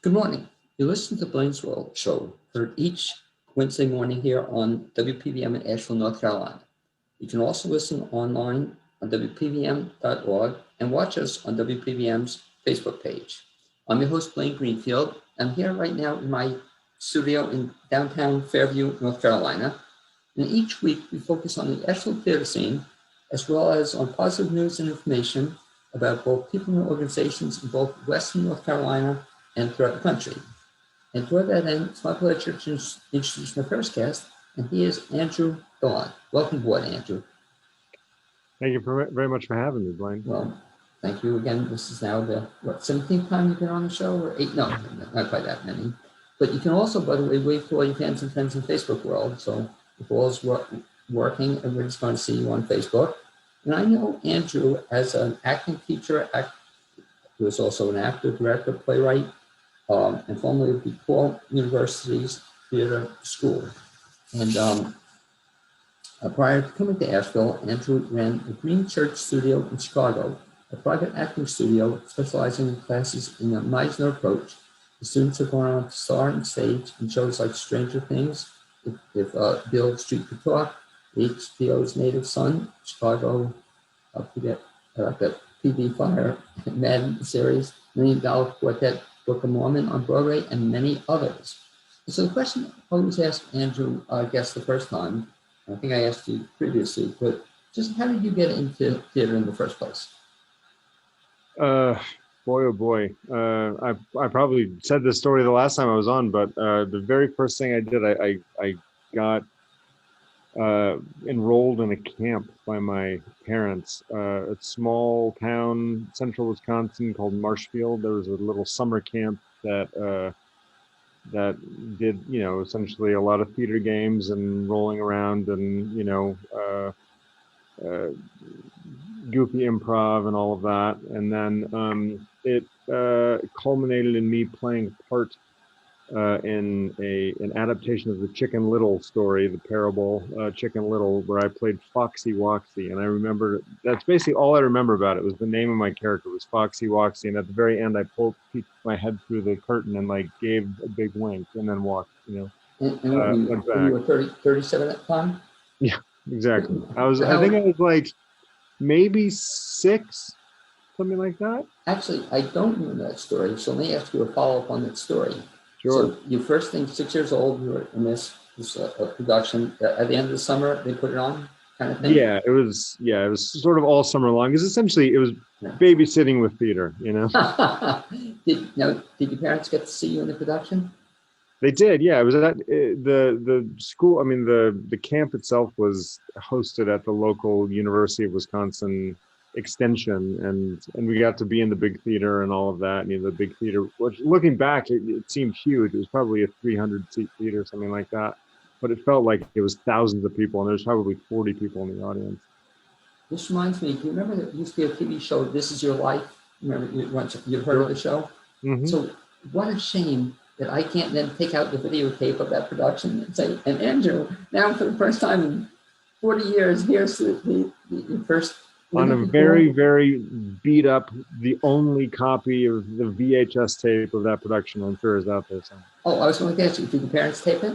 Good morning. You listen to Blaine's World show, heard each Wednesday morning here on WPVM in Asheville, North Carolina. You can also listen online on WPVM.org and watch us on WPVM's Facebook page. I'm your host, Blaine Greenfield. I'm here right now in my studio in downtown Fairview, North Carolina. And each week we focus on the Asheville theater scene, as well as on positive news and information about both people and organizations in both Western North Carolina and throughout the country. And toward that end, it's my pleasure to introduce my first guest, and he is Andrew Gallant. Welcome aboard, Andrew. Thank you very much for having me, Blaine. Well, thank you again. This is now the 17th time you've been on the show, or 8? No, not quite that many. But you can also, by the way, wave to all your fans and friends in Facebook world. So if all's working, everybody's going to see you on Facebook. And I know Andrew as an acting teacher, who is also an actor, director, playwright, and formerly of DePaul University's theater school. And prior to coming to Asheville, Andrew ran the Green Church Studio in Chicago, a private acting studio specializing in classes in the Meisner approach. The students have gone on to star on stage in shows like Stranger Things, If Bill Street Could Talk, HBO's Native Son, Chicago, the PD Fire, Madden series, $1 Million Quartet, Book of Mormon on Broadway, and many others. So the question I always ask Andrew, I guess the first time, I think I asked you previously, but just how did you get into theater in the first place? Boy, oh boy. I probably said this story the last time I was on, but the very first thing I did, I got enrolled in a camp by my parents. A small town, central Wisconsin, called Marshfield. There was a little summer camp that did, essentially a lot of theater games and rolling around and, goofy improv and all of that. And then it culminated in me playing a part in an adaptation of the Chicken Little story, the parable Chicken Little, where I played Foxy Woxy. And I remember, that's basically all I remember about it, was the name of my character was Foxy Woxy. And at the very end, I peeked my head through the curtain and gave a big wink and then walked, And went back. You were 37 at the time? Yeah, exactly. I think I was maybe 6, something like that. Actually, I don't know that story. So let me ask you a follow-up on that story. Sure. So you first thing, 6 years old, you were in this production. At the end of the summer, they put it on, kind of thing? Yeah, it was sort of all summer long. Because essentially it was babysitting with theater, Did your parents get to see you in the production? They did, yeah. It was at the school. I mean, the camp itself was hosted at the local University of Wisconsin extension, and we got to be in the big theater and all of that. And the big theater, which looking back, it seemed huge. It was probably a 300-seat theater, something like that. But it felt like it was thousands of people, and there's probably 40 people in the audience. This reminds me, do you remember there used to be a TV show, This Is Your Life? Remember, you've heard of the show? Mm-hmm. So what a shame that I can't then take out the videotape of that production and say, and Andrew, now for the first time in 40 years, here's the first. On a very, very beat up, the only copy of the VHS tape of that production, I'm sure, is out there somewhere. Oh, I was going to ask you, did your parents tape it?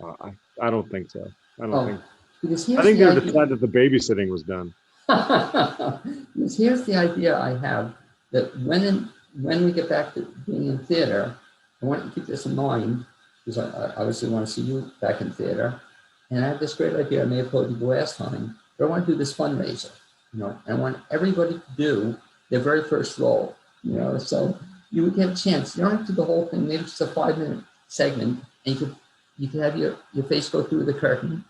I don't think so. I think. Because I think they decided that the babysitting was done. Because here's the idea I have, that when we get back to being in theater, I want to keep this in mind, because I obviously want to see you back in theater. And I have this great idea I may have told you the last time, but I want to do this fundraiser. And I want everybody to do their very first role, so you would get a chance. You don't have to do the whole thing, maybe just a 5-minute segment, and you could have your face go through the curtain,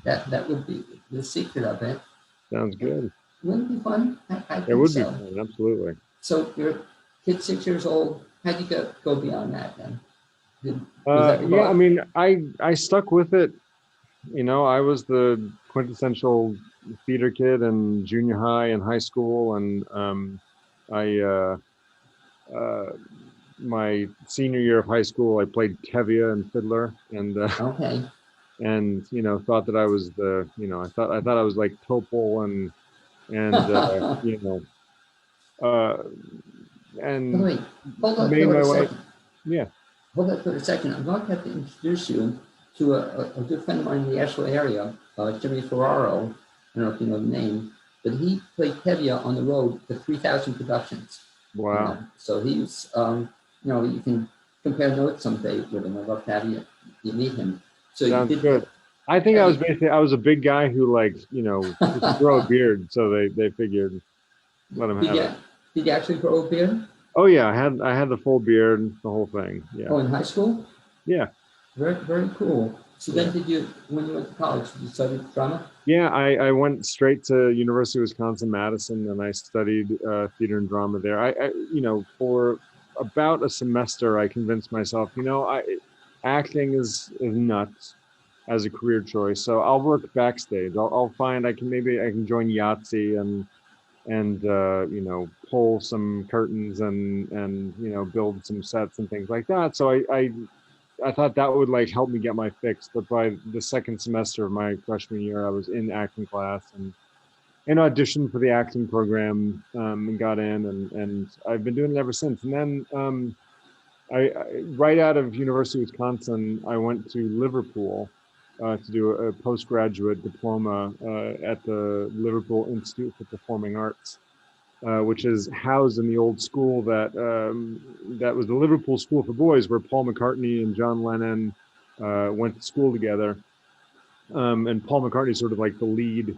that would be the secret of it. Sounds good. Wouldn't it be fun? I think it would so. Be fun, absolutely. So you're a kid 6 years old, how'd you go beyond that then? Yeah, I mean, I stuck with it. I was the quintessential theater kid in junior high and high school, and my senior year of high school, I played Tevye and fiddler, and okay. And thought that I was I thought I was like Topol and and Wait, hold on made my a way. second. Yeah. Hold that for a second. I'm going to have to introduce you to a good friend of mine in the Asheville area, Jimmy Ferraro. I don't know if you know the name, but he played Tevye on the road for 3,000 productions. Wow. So he's, you can compare notes someday with him. I'd love to have you meet him. So you Sounds did, good. I think I was a big guy who could grow a beard, so they figured let him did have you, it. did you actually grow a beard? Oh yeah, I had the full beard, the whole thing. Yeah. Oh, in high school? Yeah. Very, very cool. So Yeah. then when you went to college, did you study drama? Yeah, I went straight to University of Wisconsin-Madison and I studied theater and drama there. For about a semester, I convinced myself, acting is nuts as a career choice. So I'll work backstage. I'll find I can join Yahtzee and pull some curtains and build some sets and things like that. So I thought that would help me get my fix. But by the second semester of my freshman year, I was in acting class and auditioned for the acting program and got in and I've been doing it ever since. And then I right out of University of Wisconsin, I went to Liverpool to do a postgraduate diploma at the Liverpool Institute for Performing Arts, which is housed in the old school that was the Liverpool School for Boys, where Paul McCartney and John Lennon went to school together. And Paul McCartney is sort of like the lead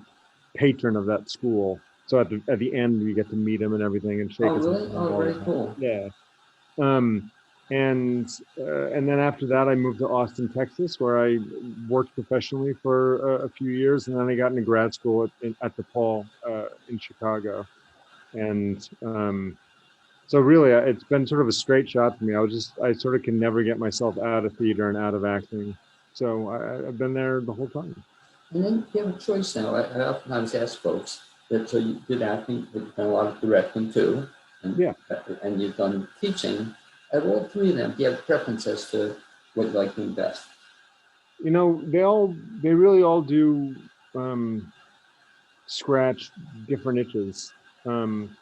patron of that school. So at the end, you get to meet him and everything and shake Oh, his hand. really? Oh, very cool. Yeah. Um, and then after that, I moved to Austin, Texas, where I worked professionally for a few years, and then I got into grad school at DePaul in Chicago. And so really, it's been sort of a straight shot for me. I sort of can never get myself out of theater and out of acting. So I've been there the whole time. And then you have a choice now. I oftentimes ask folks that so you did acting, but you've done a lot of directing too, Yeah. and you've done teaching. At all three of them, do you have a preference as to what you like doing best? They really all do scratch different itches. Um,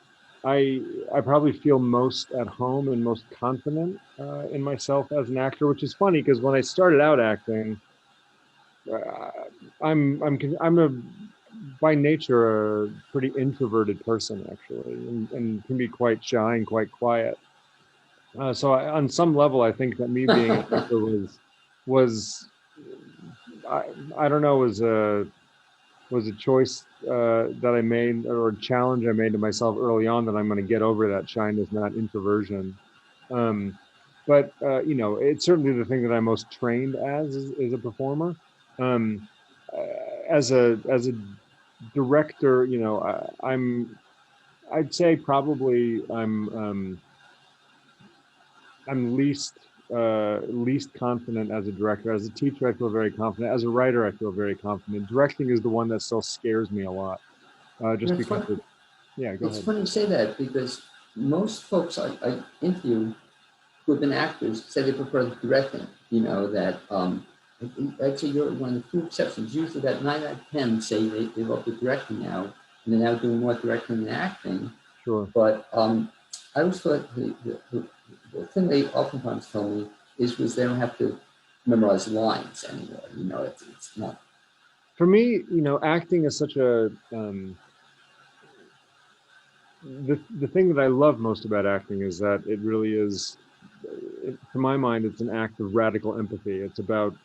I probably feel most at home and most confident in myself as an actor, which is funny because when I started out acting, uh, I'm a by nature a pretty introverted person actually, and can be quite shy and quite quiet. On some level, I think that me being an actor was I I don't know was a choice that I made or a challenge I made to myself early on that I'm going to get over that shyness and that introversion. Um, but it's certainly the thing that I'm most trained as is a performer. Um, as a director, I'd say probably I'm least confident as a director. As a teacher, I feel very confident. As a writer, I feel very confident. Directing is the one that still scares me a lot, just It's because funny, yeah. Go it's ahead. funny you say that because most folks I interview who have been actors say they prefer the directing. That I'd say you're one of the few exceptions. Usually, that 9 out of 10 say they love the directing now, and they're now doing more directing than acting. Sure. But I always thought the thing they oftentimes tell me was they don't have to memorize lines anymore. It's not. For me, acting is such the thing that I love most about acting is that it really is, to my mind, it's an act of radical empathy. It's about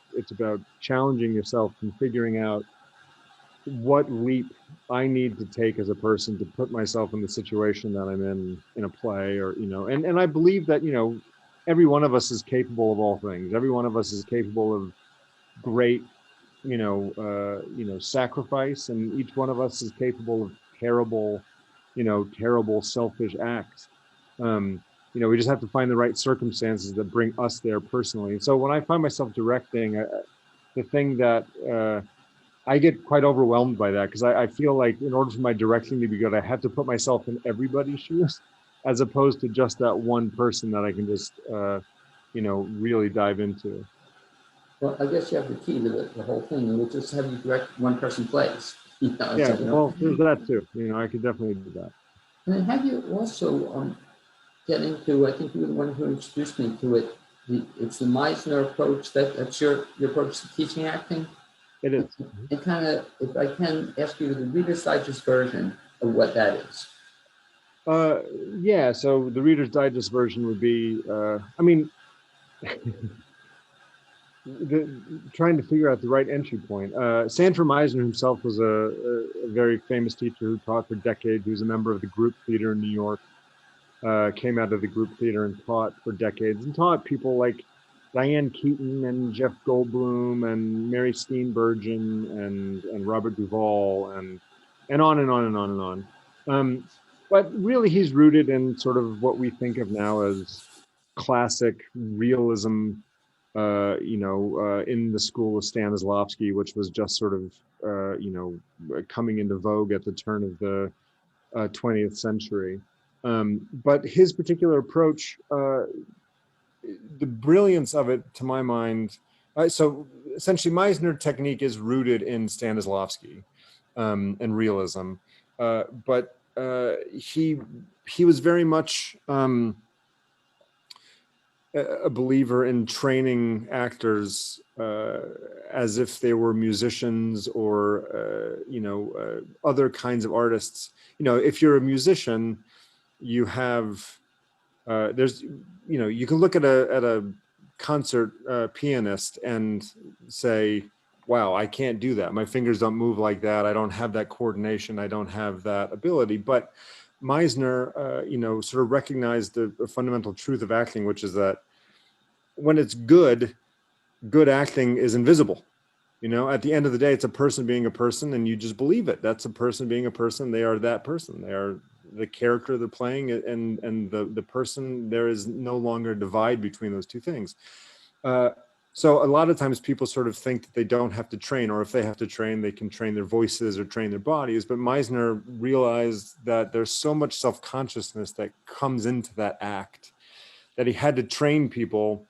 challenging yourself and figuring out what leap I need to take as a person to put myself in the situation that I'm in a play and I believe that, every one of us is capable of all things. Every one of us is capable of great, sacrifice, and each one of us is capable of terrible selfish acts. We just have to find the right circumstances that bring us there personally. So when I find myself directing, the thing that I get quite overwhelmed by that because I feel like in order for my directing to be good, I have to put myself in everybody's shoes, as opposed to just that one person that I can just, really dive into. Well, I guess you have the key to the whole thing. It will just have you direct one person plays. Yeah, So, well, there's that too. I could definitely do that. and then have you also get into? I think you were the one who introduced me to it. it's the Meisner approach that's your approach to teaching acting. It is. And kind of, if I can ask you the Reader's Digest version of what that is. Yeah, so the Reader's Digest version would be, I mean, trying to figure out the right entry point. Sanford Meisner himself was a very famous teacher who taught for decades. He was a member of the group theater in New York, came out of the group theater and taught for decades, and taught people like Diane Keaton and Jeff Goldblum and Mary Steenburgen and Robert Duvall and on and on and on and on. But really, he's rooted in sort of what we think of now as classic realism, in the school of Stanislavski, which was just sort of, coming into vogue at the turn of the 20th century. But his particular approach, the brilliance of it, to my mind, so essentially Meisner technique is rooted in Stanislavski and realism, but he was very much a believer in training actors as if they were musicians or other kinds of artists. If you're a musician, you have you can look at a concert pianist and say, wow, I can't do that. My fingers don't move like that. I don't have that coordination. I don't have that ability. But Meisner, sort of recognized the fundamental truth of acting, which is that when it's good acting is invisible. At the end of the day, it's a person being a person, and you just believe it. That's a person being a person. They are that person. They are the character they're playing, and the person. There is no longer a divide between those two things. So a lot of times people sort of think that they don't have to train, or if they have to train, they can train their voices or train their bodies. But Meisner realized that there's so much self-consciousness that comes into that act that he had to train people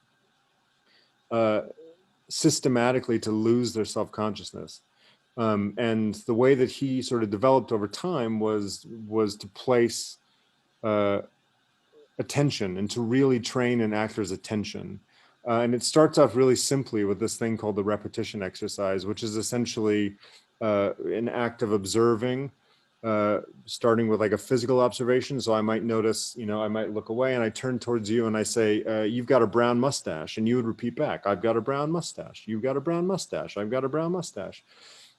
systematically to lose their self-consciousness. And the way that he sort of developed over time was to place attention and to really train an actor's attention. And it starts off really simply with this thing called the repetition exercise, which is essentially an act of observing, starting with like a physical observation. So I might notice, I might look away and I turn towards you and I say, you've got a brown mustache. And you would repeat back, I've got a brown mustache. You've got a brown mustache. I've got a brown mustache.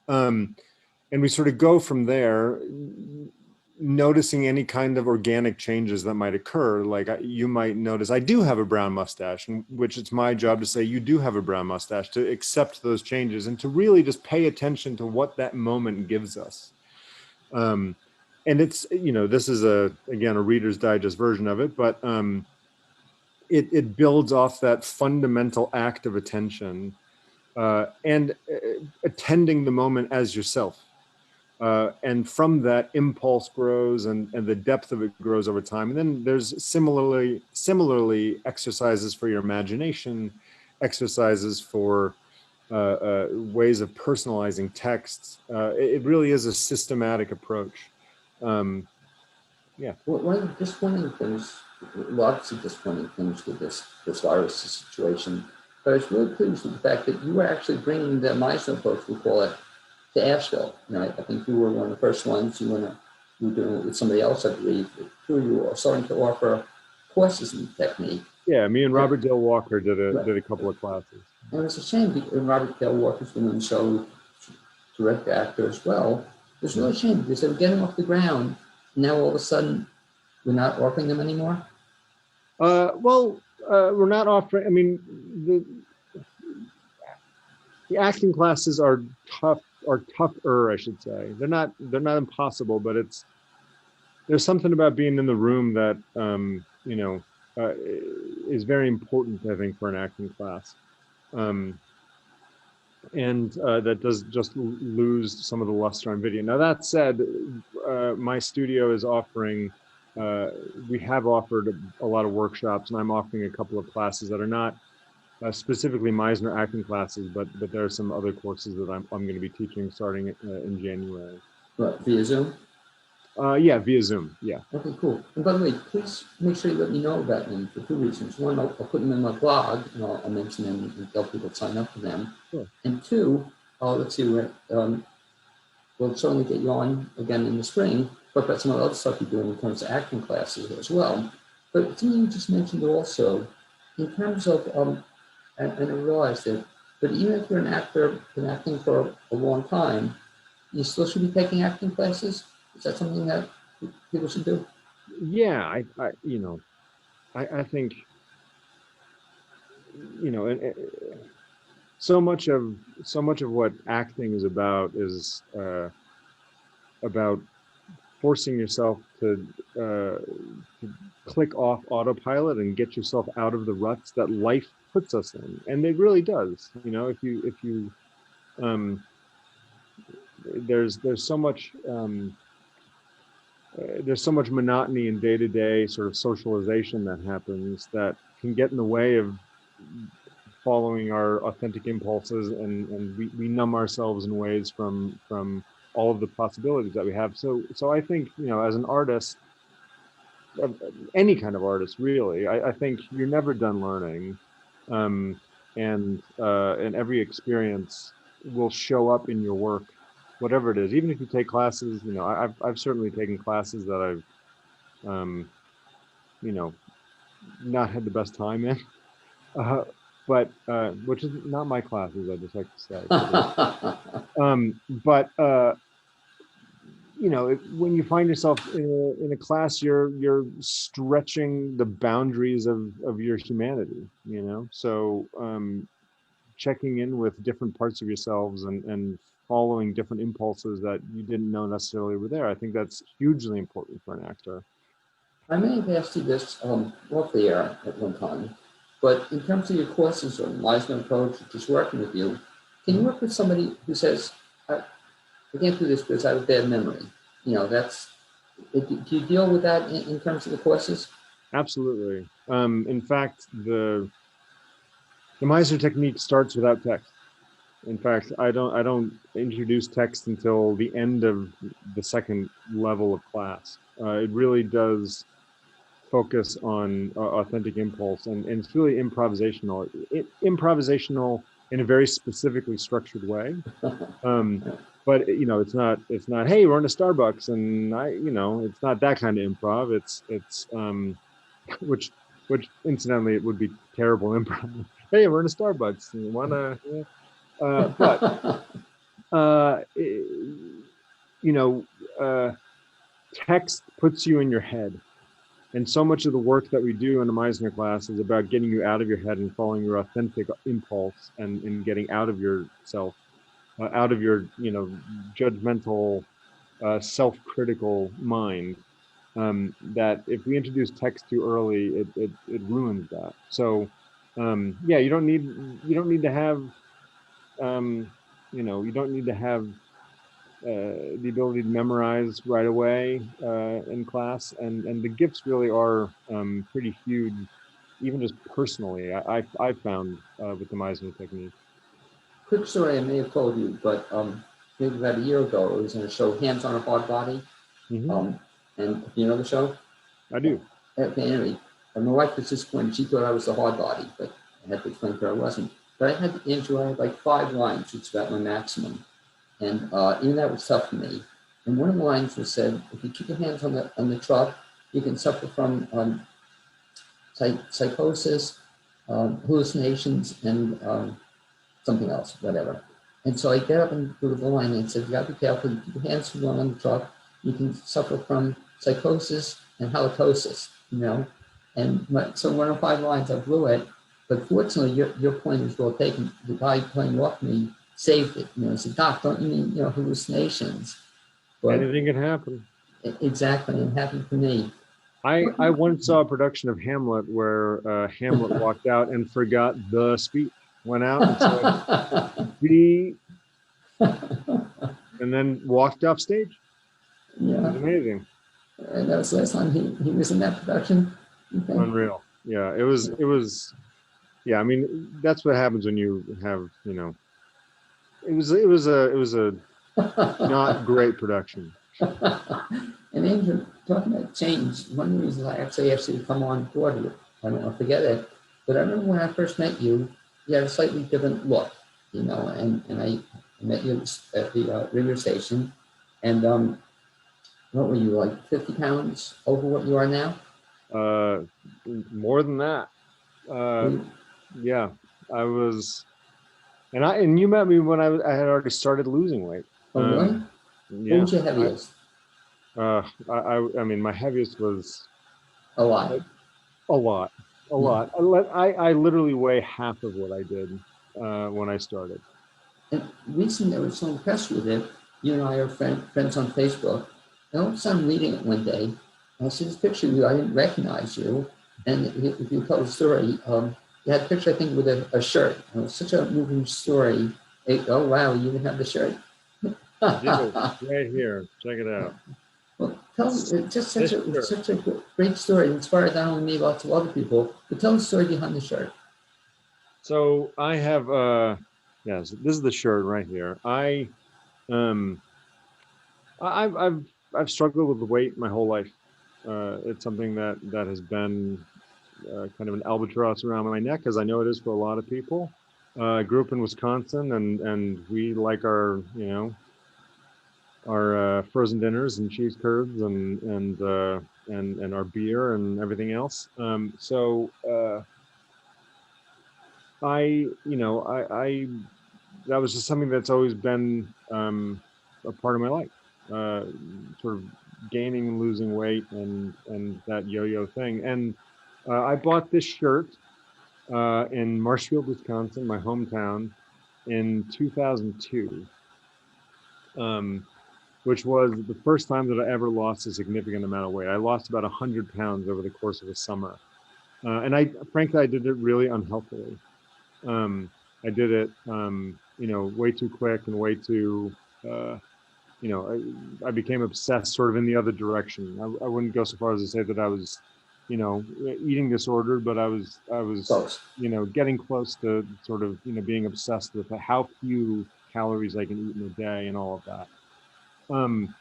And we sort of go from there, noticing any kind of organic changes that might occur. Like you might notice, I do have a brown mustache, in which it's my job to say, you do have a brown mustache, to accept those changes and to really just pay attention to what that moment gives us. And it's, this is again, a Reader's Digest version of it, but it builds off that fundamental act of attention and attending the moment as yourself. And from that, impulse grows and the depth of it grows over time. And then there's similarly exercises for your imagination, exercises for ways of personalizing texts. It really is a systematic approach. Yeah. Well, one of the disappointing things, lots of disappointing things with this virus situation, but I was really pleased with the fact that you were actually bringing the Meisner approach, we call it, to Asheville. I think you were one of the first ones. You were doing it with somebody else, I believe. You were starting to offer courses in technique. Yeah, me and Robert Dale Walker did a couple of classes. And it's a shame because Robert Dale Walker's been on the show, direct actor as well. It's really a shame because they were getting off the ground. Now all of a sudden, we're not offering them anymore. We're not offering. I mean, the acting classes are tougher, I should say. They're not impossible, but there's something about being in the room that is very important, I think, for an acting class, and that does just lose some of the luster on video. Now that said, my studio is offering. We have offered a lot of workshops, and I'm offering a couple of classes that are not specifically Meisner acting classes, but there are some other courses that I'm going to be teaching starting in January. What, via Zoom? Yeah, via Zoom. Yeah. Okay, cool. And by the way, please make sure you let me know about them for two reasons. One, I'll put them in my blog, and I'll mention them and tell people to sign up for them. Sure. And two, let's see, we'll certainly get you on again in the spring, talk about some of the other stuff you're doing in terms of acting classes as well. But something you just mentioned also, in terms of, and I realized it, but even if you're an actor, been acting for a long time, you still should be taking acting classes? Is that something that people should do? Yeah, I think, so much of what acting is about forcing yourself to click off autopilot and get yourself out of the ruts that life puts us in, and it really does. If you there's so much there's so much monotony in day-to-day sort of socialization that happens that can get in the way of following our authentic impulses, and we numb ourselves in ways from all of the possibilities that we have. So I think, as an artist, any kind of artist really, I think you're never done learning, um, and every experience will show up in your work, whatever it is. Even if you take classes, I've certainly taken classes that um, you know not had the best time in, uh, but which is not my classes, I just like to say. But when you find yourself in a class, you're stretching the boundaries of your humanity. So checking in with different parts of yourselves and following different impulses that you didn't know necessarily were there. I think that's hugely important for an actor. I may have asked you this off the air at one time, but in terms of your courses or Meisner approach, just working with you, can you work with somebody who says, I can't do this because I have a bad memory? Do you deal with that in terms of the courses? Absolutely. In fact, the Meisner technique starts without text. In fact, I don't introduce text until the end of the second level of class. It really does focus on authentic impulse, and it's really improvisational in a very specifically structured way. Um, but it's not, hey, we're in a Starbucks, and it's not that kind of improv. It's which incidentally it would be terrible improv. Hey, we're in a Starbucks, and you wanna, yeah. But uh, you know, uh, text puts you in your head. And so much of the work that we do in the Meisner class is about getting you out of your head and following your authentic impulse, and getting out of yourself, out of your, judgmental, self-critical mind. That if we introduce text too early, it ruins that. So, yeah, you don't need to have, you don't need to have the ability to memorize right away in class, and the gifts really are pretty huge, even just personally. I found with the Meisner technique. Quick story I may have told you, but maybe about a year ago, it was in a show, Hands on a Hard Body. Hmm. Um, and you know the show? I do. Anyway, and my wife was disappointed. She thought I was the hard body, but I had to explain to her I wasn't. But I had, Andrew, I had like 5 lines, which is about my maximum. And even that was tough for me. And one of the lines was said, if you keep your hands on the truck, you can suffer from psychosis, hallucinations, and something else, whatever. And so I get up and do the line and said, you gotta be careful, you keep your hands from going on the truck, you can suffer from psychosis and halitosis. So one of 5 lines, I blew it, but fortunately your point was well taken. The guy playing off me saved it. He said, Doc, don't you mean, hallucinations? But Anything can happen. exactly, and happened for me. I once saw a production of Hamlet where Hamlet walked out and forgot the speech, went out and said, "Be," and then walked off stage. It was Yeah, amazing. and that was the last time he was in that production. Okay. Unreal. Yeah, it was. Yeah, I mean, that's what happens when you have, it was a not great production. And Andrew, talking about change, one of the reasons I actually asked you to come on board, I don't know, forget it, but I remember when I first met you, you had a slightly different look, you know, and I met you at the radio station, and what were you, like 50 pounds over what you are now? Uh, More than that. Were Uh, you, yeah, I was, and you met me when I had already started losing weight. oh, really? What Yeah, was your heaviest? I mean, my heaviest was A lot. like a lot, a Yeah. lot. I literally weigh half of what I did when I started. And recently, I was so impressed with it. You and I are friends on Facebook. And all of a sudden, I'm reading it one day, and I see this picture of you. I didn't recognize you. And if you tell the story, you had a picture, I think, with a shirt. It was such a moving story. Oh, wow, you even have the shirt. I do, right here. Check it out. Well, it's just This shirt. such a great story. It inspired not only me, lots of other people. But tell the story behind the shirt. So I have yes, this is the shirt right here. Um I've struggled with the weight my whole life. It's something that has been kind of an albatross around my neck, as I know it is for a lot of people. I grew up in Wisconsin, and we like our, our frozen dinners and cheese curds and our beer and everything else. I that was just something that's always been a part of my life. Uh, Sort of gaining and losing weight and that yo-yo thing. And I bought this shirt in Marshfield, Wisconsin, my hometown, in 2002, um, which was the first time that I ever lost a significant amount of weight. I lost about 100 pounds over the course of a summer. And frankly, I did it really unhealthily. I did it, way too quick and way too, uh, I became obsessed sort of in the other direction. I wouldn't go so far as to say that I was, eating disordered, but I was, Close. getting close to sort of, being obsessed with how few calories I can eat in a day and all of that. Um,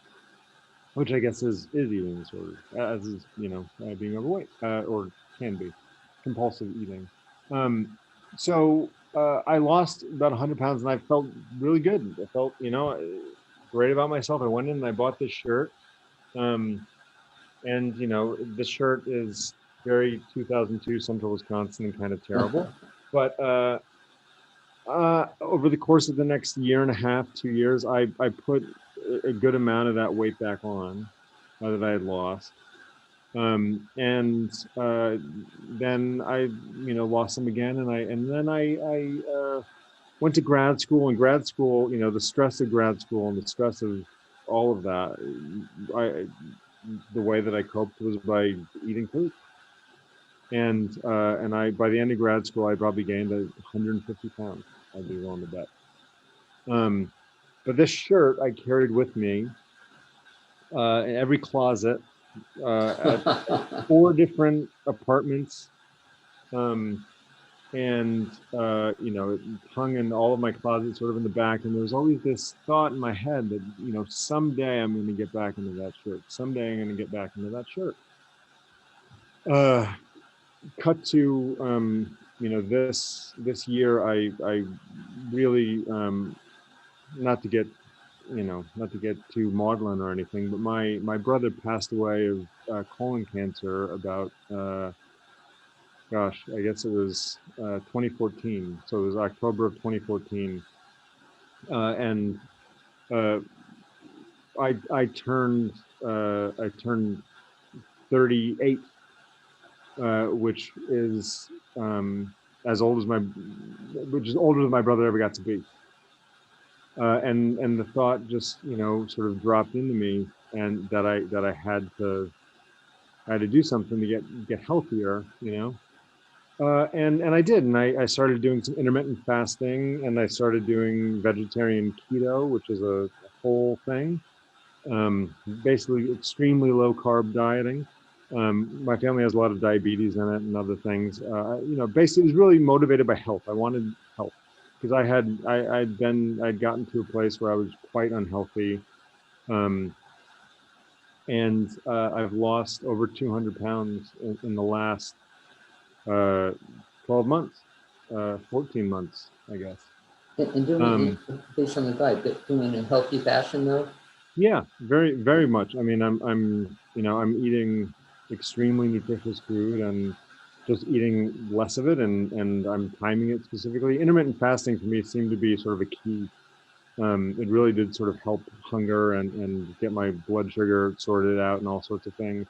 which I guess is eating disorder, as is, being overweight, or can be compulsive eating. Um, I lost about 100 pounds and I felt really good. I felt, great about myself. I went in and I bought this shirt. Um, and, this shirt is very 2002 Central Wisconsin and kind of terrible. But over the course of the next year and a half, 2 years, I put a good amount of that weight back on that I had lost. And then I, lost them again, and then I went to grad school. And grad school, the stress of grad school and the stress of all of that, I the way that I coped was by eating food. And I by the end of grad school, I probably gained 150 pounds. I'd be willing to bet. Um, but this shirt I carried with me in every closet at four different apartments, um, and it hung in all of my closets, sort of in the back. And there was always this thought in my head that someday I'm going to get back into that shirt. Someday I'm going to get back into that shirt. Cut to this year, I really, not to get not to get too maudlin or anything, but my brother passed away of colon cancer about gosh, I guess it was 2014. So it was October of 2014, and uh, I turned 38, which is as old as which is older than my brother ever got to be. And the thought just sort of dropped into me, and that I had to do something to get healthier, and I did, and I started doing some intermittent fasting, and I started doing vegetarian keto, which is a whole thing, basically extremely low carb dieting. My family has a lot of diabetes in it and other things. Basically, it was really motivated by health. I wanted health because I'd gotten to a place where I was quite unhealthy. Um, and I've lost over 200 pounds in the last 12 months, 14 months, I guess. And doing it based on the diet, but doing it in a healthy fashion though. Yeah, very, very much. I mean, I'm eating extremely nutritious food and just eating less of it, and I'm timing it specifically. Intermittent fasting for me seemed to be sort of a key. It really did sort of help hunger and get my blood sugar sorted out and all sorts of things.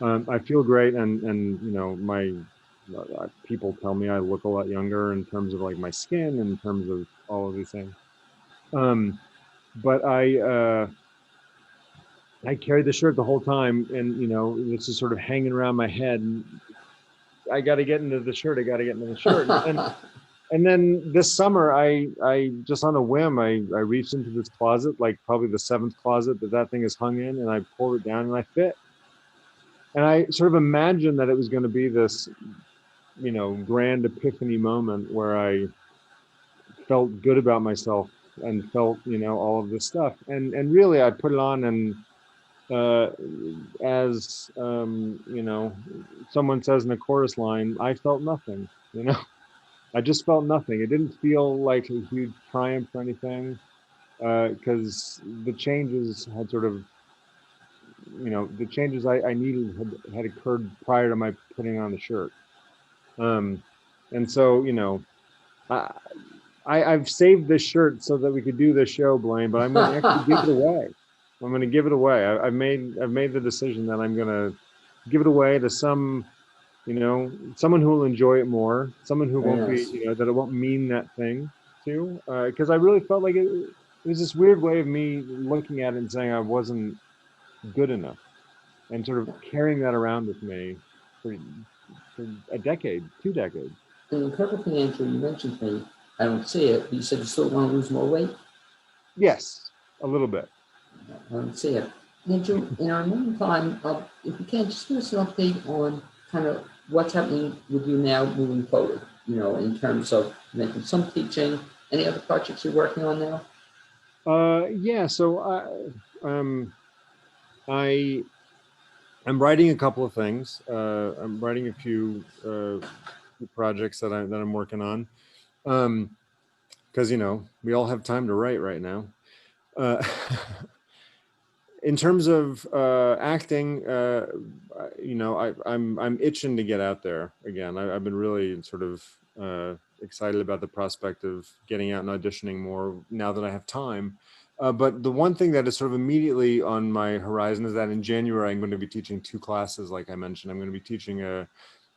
I feel great, and my people tell me I look a lot younger in terms of like my skin, in terms of all of these things. Um, but I carried the shirt the whole time, and this is sort of hanging around my head. And I got to get into the shirt. I got to get into the shirt. And then this summer, I just on a whim, I reached into this closet, like probably the seventh closet that thing is hung in, and I pulled it down and I fit. And I sort of imagined that it was going to be this, grand epiphany moment where I felt good about myself and felt, all of this stuff. And really, I put it on, and uh, as someone says in a chorus line, I felt nothing. I just felt nothing. It didn't feel like a huge triumph or anything, because the changes had sort of, the changes I needed had occurred prior to my putting on the shirt. Um, and so, I, I've saved this shirt so that we could do this show, Blaine, but I'm going to actually give it away. I'm going to give it away. I've made the decision that I'm going to give it away to someone who will enjoy it more, someone who Very won't be, nice. that it won't mean that thing to, because I really felt like it was this weird way of me looking at it and saying I wasn't good enough, and sort of carrying that around with me for, for a decade, 2 decades. And the purple thing, Andrew, you mentioned to me, I don't see it, but you said you still want to lose more weight. Yes, a little bit. I don't see it. Andrew, in our meantime, if you can, just give us an update on kind of what's happening with you now moving forward, in terms of making some teaching, any other projects you're working on now? Yeah. So I I'm writing a couple of things. I'm writing a few projects that I'm working on. Because we all have time to write right now. Uh, in terms of acting, I'm itching to get out there again. I've been really sort of excited about the prospect of getting out and auditioning more now that I have time. But the one thing that is sort of immediately on my horizon is that in January I'm going to be teaching 2 classes. Like I mentioned, I'm going to be teaching a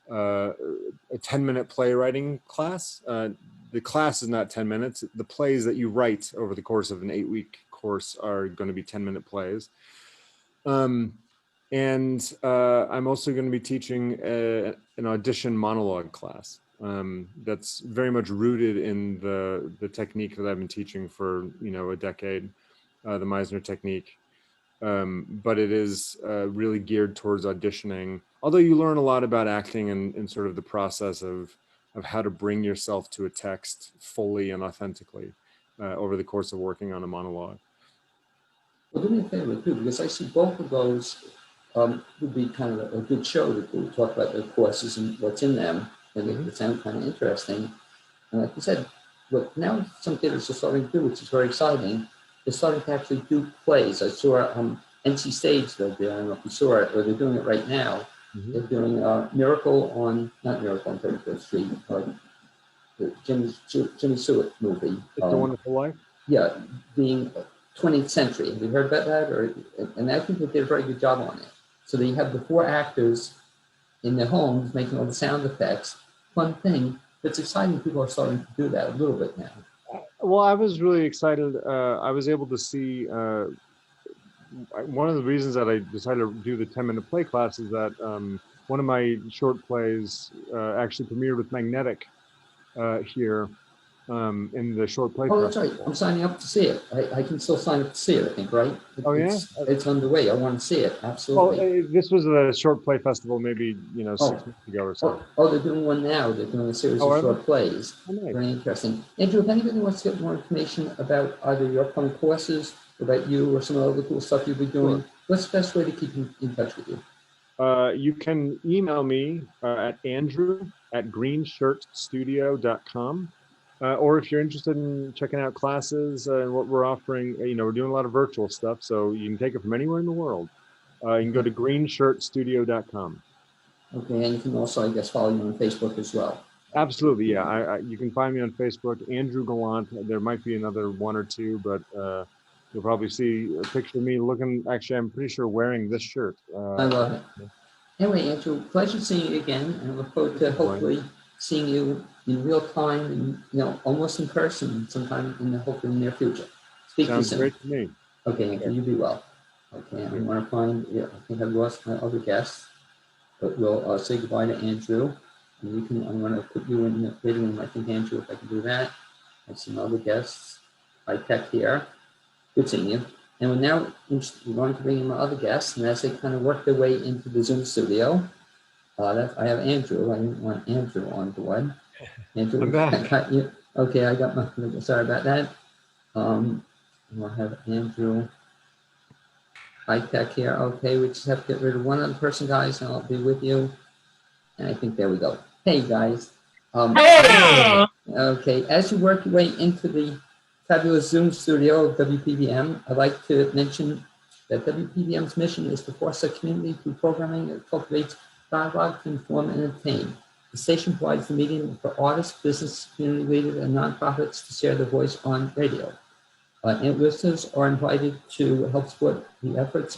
10-minute playwriting class. The class is not 10 minutes. The plays that you write over the course of an 8-week course are going to be 10-minute plays. And I'm also going to be teaching an audition monologue class that's very much rooted in the technique that I've been teaching for a decade, the Meisner technique. But it is really geared towards auditioning. Although you learn a lot about acting and sort of the process of how to bring yourself to a text fully and authentically over the course of working on a monologue. Well, do me a favor too, because I see both of those would be kind of a good show to do, talk about the courses and what's in them, and it sounds kind of interesting. And like you said, what now some theaters are starting to do, which is very exciting, they're starting to actually do plays. I saw NC Stage, I don't know if you saw it, or they're doing it right now. They're doing not Miracle on 34th Street, the Jimmy Stewart movie. It's a Wonderful Life? Yeah, being 20th century. Have you heard about that? And I think they did a very good job on it. So they have the 4 actors in their homes making all the sound effects. Fun thing. It's exciting. People are starting to do that a little bit now. Well, I was really excited. I was able to see one of the reasons that I decided to do the 10-minute play class is that one of my short plays actually premiered with Magnetic here in the short play. Oh, that's right. I'm signing up to see it. I can still sign up to see it, I think, right? Oh, yeah? It's underway. I want to see it. Absolutely. Well, this was a short play festival maybe, 6 months ago or so. Oh, they're doing one now. They're doing a series of short plays. Oh, nice. Very interesting. Andrew, if anybody wants to get more information about either your upcoming courses, about you, or some other cool stuff you'll be doing, what's the best way to keep in touch with you? You can email me at andrew@greenshirtstudio.com. Or if you're interested in checking out classes and what we're offering, we're doing a lot of virtual stuff, so you can take it from anywhere in the world. You can go to greenshirtstudio.com. Okay, and you can also, I guess, follow you on Facebook as well. Absolutely, yeah. You can find me on Facebook, Andrew Gallant. There might be another one or two, but you'll probably see a picture of me looking. Actually, I'm pretty sure wearing this shirt. I love it. Anyway, Andrew, pleasure seeing you again, and I look forward to hopefully seeing you in real time and almost in person sometime in the hopefully near future. Speak to you soon. Sounds great to me. Okay, Andrew, you be well. Okay, I'm going to find. I think I've lost my other guests, but we'll say goodbye to Andrew. And you can. I'm going to put you in the waiting room. I think, Andrew, if I can do that. I see other guests. High tech here. Good seeing you. And we're now going to bring in my other guests, and as they kind of work their way into the Zoom studio, I have Andrew. I didn't want Andrew on board. Andrew, I'm back. I got you. Okay, I got my. Sorry about that. We'll have Andrew. High tech here. Okay, we just have to get rid of one other person, guys, and I'll be with you. And I think there we go. Hey, guys. Hey! Okay, as you work your way into the fabulous Zoom studio of WPBM, I'd like to mention that WPBM's mission is to foster community through programming that cultivates dialogue to inform and entertain. The station provides the medium for artists, business, community leaders, and nonprofits to share their voice on radio. And listeners are invited to help support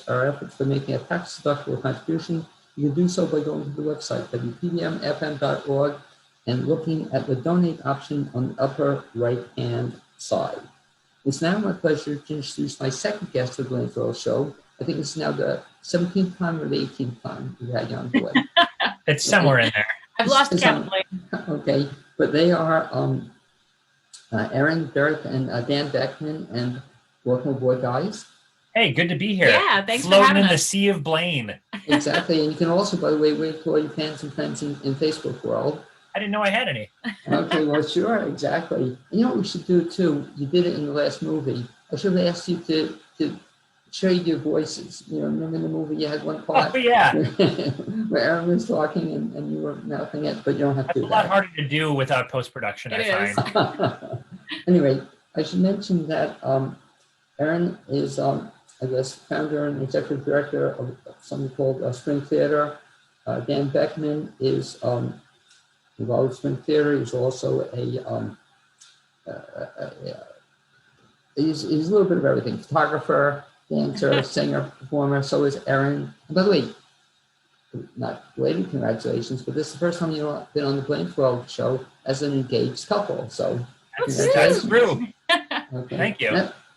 our efforts for making a tax-deductible contribution. You can do so by going to the website, wpbmfm.org, and looking at the donate option on the upper right-hand side. It's now my pleasure to introduce my second guest of the BLAINESWORLD show. I think it's now the 17th time or the 18th time we've had you on board. It's somewhere in there. I've lost count. Okay, but they are Erinn Dearth and Dan Beckmann, and welcome aboard, guys. Hey, good to be here. Yeah, thanks for Floating having in the us. sea of Blaine. Exactly, and you can also, by the way, wait for all your fans and friends in Facebook world. I didn't know I had any. Okay, well, sure, exactly. And you know what we should do too? You did it in the last movie. I should have asked you to trade your voices. Remember in the movie you had one part? Oh, yeah. where Erinn was talking and you were mouthing it, but you don't have to It's do a lot that. harder to do without post-production, It I is. find. Anyway, I should mention that Erinn is, I guess, founder and executive director of something called Spring Theater. Dan Beckmann is involved with Spring Theater. He's also he's a little bit of everything: photographer, dancer, singer, performer. So is Erinn. And by the way, not belated congratulations, but this is the first time you've been on the BLAINESWORLD show as an engaged couple. So That's true. okay. Thank you.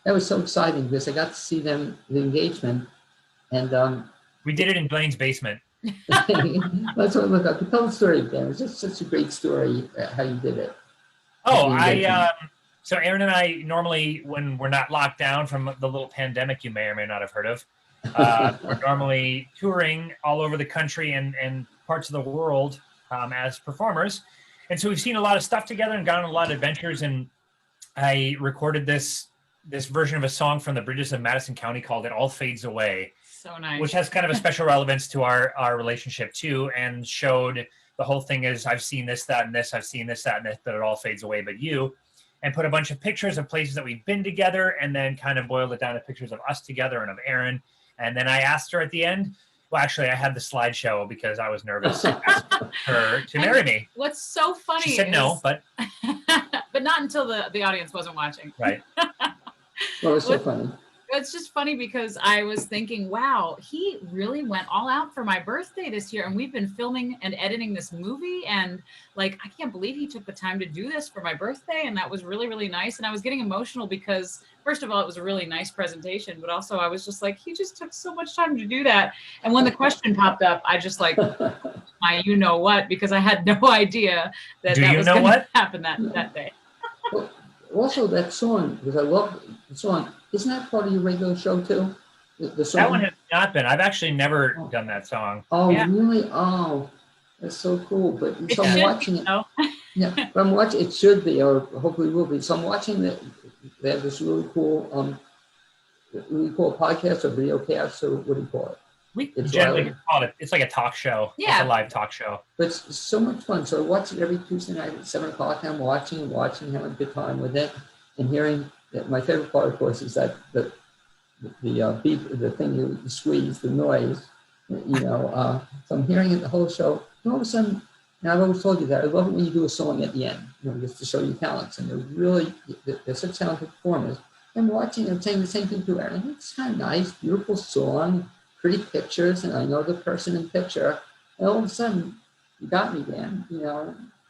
That was so exciting because I got to see the engagement, and We did it in Blaine's basement. that's what I look up. Tell the story, Dan. It was just such a great story how you did it. Oh, so Erinn and I normally, when we're not locked down from the little pandemic you may or may not have heard of, we're normally touring all over the country and parts of the world as performers. And so we've seen a lot of stuff together and gone on a lot of adventures. And I recorded this version of a song from the Bridges of Madison County called It All Fades Away. So nice. Which has kind of a special relevance to our relationship too, and showed the whole thing is I've seen this, that, and this, I've seen this, that, and this, but it all fades away but you. And put a bunch of pictures of places that we've been together and then kind of boiled it down to pictures of us together and of Erinn. And then I asked her at the end, well, actually I had the slideshow because I was nervous to ask her to marry me. What's so funny She said no, but but not until the audience wasn't watching. right. Well, it was so funny. It's just funny because I was thinking, wow, he really went all out for my birthday this year. And we've been filming and editing this movie. And like, I can't believe he took the time to do this for my birthday. And that was really, really nice. And I was getting emotional because, first of all, it was a really nice presentation. But also I was just like, he just took so much time to do that. And when the question popped up, I just like, you know what? Because I had no idea that Do that you was know going what? to happen that day. Well, also, that song, because I love the song, isn't that part of your regular show too? The song? That one has not been. I've actually never done that song. Oh, Yeah. really? Oh, that's so cool. But It so I'm should watching be, it. though. Yeah, but I'm watching. It should be, or hopefully will be. So I'm watching that. They have this really cool we call it podcast or video cast, or what do you call it? We It's generally live. call it. It's like a talk show. Yeah. It's a live talk show. But it's so much fun. So I watch it every Tuesday night at 7 o'clock. I'm watching, having a good time with it, and hearing that. My favorite part, of course, is that the beep, the thing you squeeze, the noise. So I'm hearing it the whole show. And all of a sudden, and I've always told you that I love it when you do a song at the end, just to show your talents. And they're such talented performers. And watching and saying the same thing to Erinn. It's kind of nice, beautiful song, pretty pictures, and I know the person in the picture. And all of a sudden, you got me, Dan.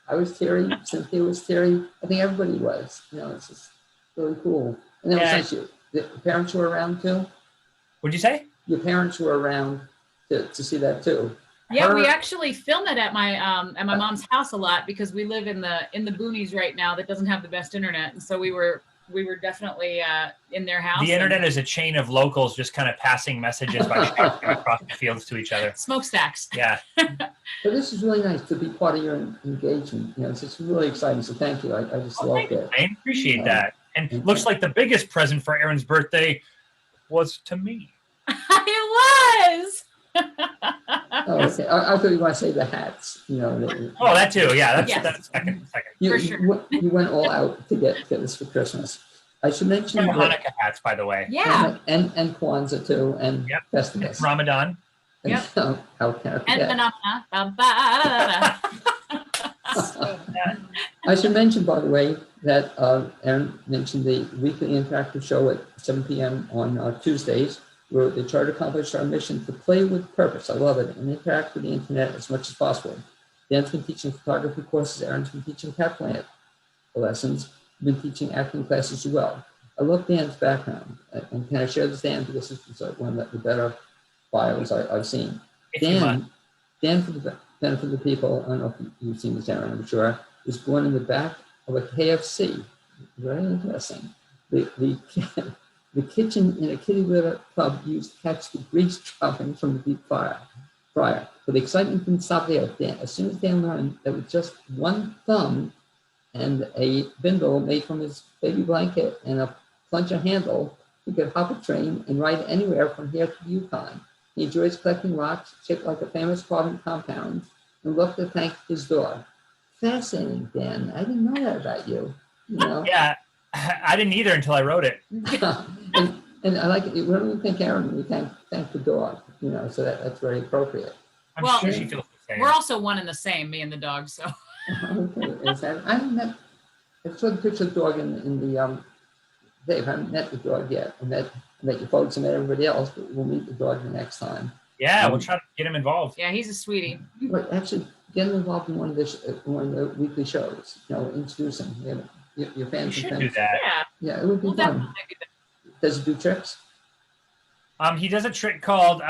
I was teary, Cynthia was teary. I think everybody was. It's just really cool. And then it was nice. The parents were around too. What'd you say? Your parents were around to see that too. Yeah, we actually film it at my mom's house a lot because we live in the boonies right now that doesn't have the best internet, and so we were definitely in their house. The internet is a chain of locals just kind of passing messages by shouting across the fields to each other. Smokestacks. Yeah. But this is really nice to be part of your engagement. It's just really exciting. So thank you. I just love it. I appreciate that. And looks like the biggest present for Erinn's birthday was to me. It was. Oh, okay. I thought you were going to say the hats. Oh, that too. Yeah, that's second. You went all out to get this for Christmas. I should mention Hanukkah hats, by the way. Yeah. And Kwanzaa too, and Festivus. Ramadan. Yep. How can I forget? I should mention, by the way, that Erinn mentioned the weekly interactive show at 7 p.m. on Tuesdays, where they try to accomplish our mission to play with purpose. I love it, and interact with the internet as much as possible. Dan's been teaching photography courses. Erinn's been teaching cat plant lessons. Been teaching acting classes as well. I love Dan's background, and can I share this, Dan, because this is one of the better bios I've seen. Dan, for the benefit of the people, I don't know if you've seen this, Erinn, I'm sure, was born in the back of a KFC. Very interesting. The kitchen in a kitty litter club used to catch the grease dropping from the deep fryer. But the excitement didn't stop there. As soon as Dan learned that with just one thumb and a bindle made from his baby blanket and a plunger handle, he could hop a train and ride anywhere from here to Yukon. He enjoys collecting rocks shaped like a famous carving compound and loved to thank his dog. Fascinating, Dan. I didn't know that about you. Yeah, I didn't either until I wrote it. and I like it. When we thank Erinn, we thank the dog. So that's very appropriate. I'm sure she feels the same. We're also one and the same, me and the dog. So. Okay. I saw the picture of the dog in the Dave. I haven't met the dog yet. I met you folks. I met everybody else, but we'll meet the dog the next time. Yeah, we'll try to get him involved. Yeah, he's a sweetie. But actually, get him involved in one of the weekly shows. Introduce him. Your fans. You should do that. Yeah, it would be fun. Does he do tricks? He does a trick called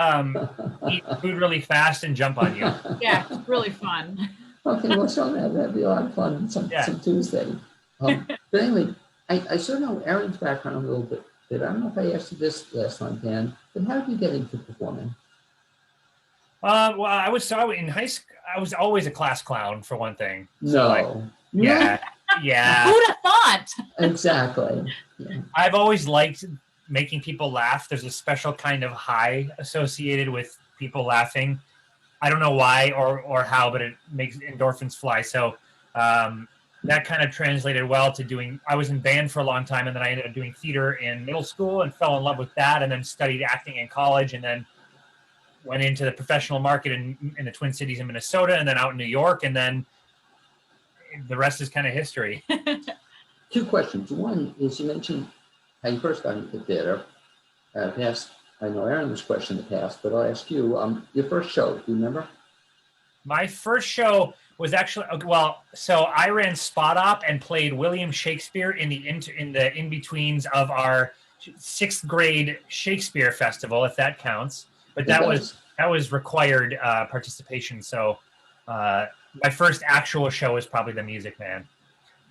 eat food really fast and jump on you. Yeah, it's really fun. Okay, well, show that. That'd be a lot of fun some Tuesday. But anyway, I sort of know Erinn's background a little bit. I don't know if I asked you this last time, Dan, but how did you get into performing? Well, I was in high school. I was always a class clown, for one thing. So yeah. Who'd have thought? Exactly. Yeah. I've always liked making people laugh. There's a special kind of high associated with people laughing. I don't know why or how, but it makes endorphins fly. So that kind of translated well to doing. I was in band for a long time, and then I ended up doing theater in middle school and fell in love with that, and then studied acting in college, and then went into the professional market in the Twin Cities in Minnesota, and then out in New York, and then the rest is kind of history. Two questions. One is, you mentioned how you first got into theater. I know Erinn this question in the past, but I'll ask you, your first show, do you remember? My first show was actually, so I ran Spot Op and played William Shakespeare in the in-betweens of our 6th grade Shakespeare festival, if that counts. But that was required participation. So my first actual show was probably The Music Man.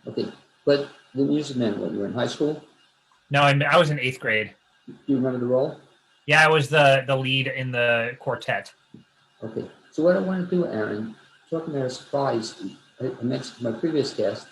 Okay, but The Music Man, when you were in high school? No, I was in 8th grade. Do you remember the role? Yeah, I was the lead in the quartet. Okay, so what I want to do, Erinn, talking about a surprise, I mentioned to my previous guest,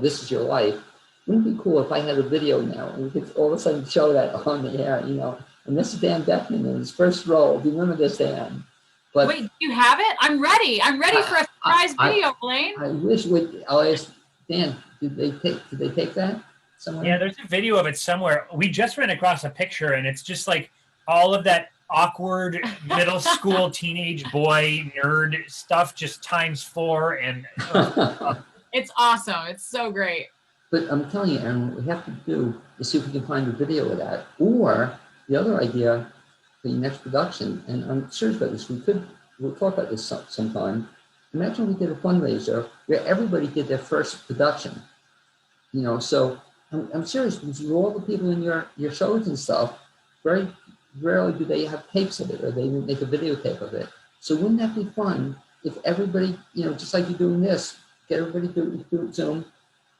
This Is Your Life, wouldn't it be cool if I had a video now and we could all of a sudden show that on the air, you know? And this is Dan Beckmann in his first role. Do you remember this, Dan? But wait, do you have it? I'm ready. I'm ready for a surprise video, Blaine. I wish I'll ask Dan, did they take that somewhere? Yeah, there's a video of it somewhere. We just ran across a picture, and it's just like all of that awkward middle school teenage boy nerd stuff just ×4, and It's awesome. It's so great. But I'm telling you, Erinn, what we have to do is see if we can find a video of that. Or the other idea for your next production, and I'm serious about this, we'll talk about this sometime. Imagine we did a fundraiser where everybody did their first production. You know, so I'm serious, because with all the people in your shows and stuff, very rarely do they have tapes of it, or they make a videotape of it. So wouldn't that be fun if everybody, you know, just like you're doing this, get everybody do it Zoom,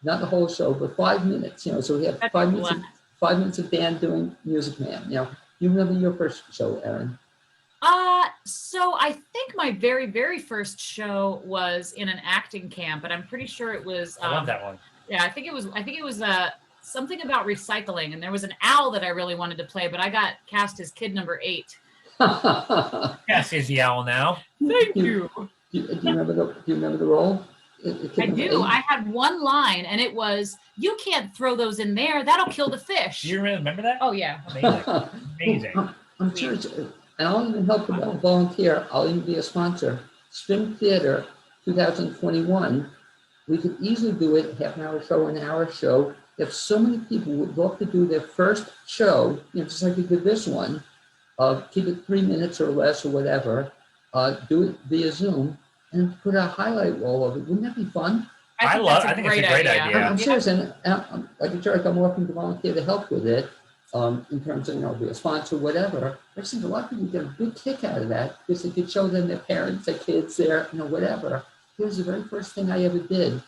not the whole show, but 5 minutes, you know, so we have 5 minutes of Dan doing Music Man, you know. You remember your first show, Erinn? So I think my very, very first show was in an acting camp, but I'm pretty sure it was. I love that one. Yeah, I think it was something about recycling, and there was an owl that I really wanted to play, but I got cast as kid number 8. Yes, is the owl now. Thank you. Do you remember the role? I do. I had one line, and it was, "You can't throw those in there. That'll kill the fish." Do you remember that? Oh yeah. Amazing. Amazing. I'm serious, and I'll even help with that. Volunteer. I'll even be a sponsor. Spring Theater 2021. We could easily do it, half an hour show, an hour show. If so many people would love to do their first show, you know, just like we did this one, keep it 3 minutes or less or whatever, do it via Zoom and put a highlight wall of it. Wouldn't that be fun? I think it's a great idea. I'm serious, and like a jerk, I'm working to volunteer to help with it, in terms of, you know, be a sponsor, whatever. I think a lot of people get a big kick out of that because they could show them their parents, their kids, their, you know, whatever. Here's the very first thing I ever did.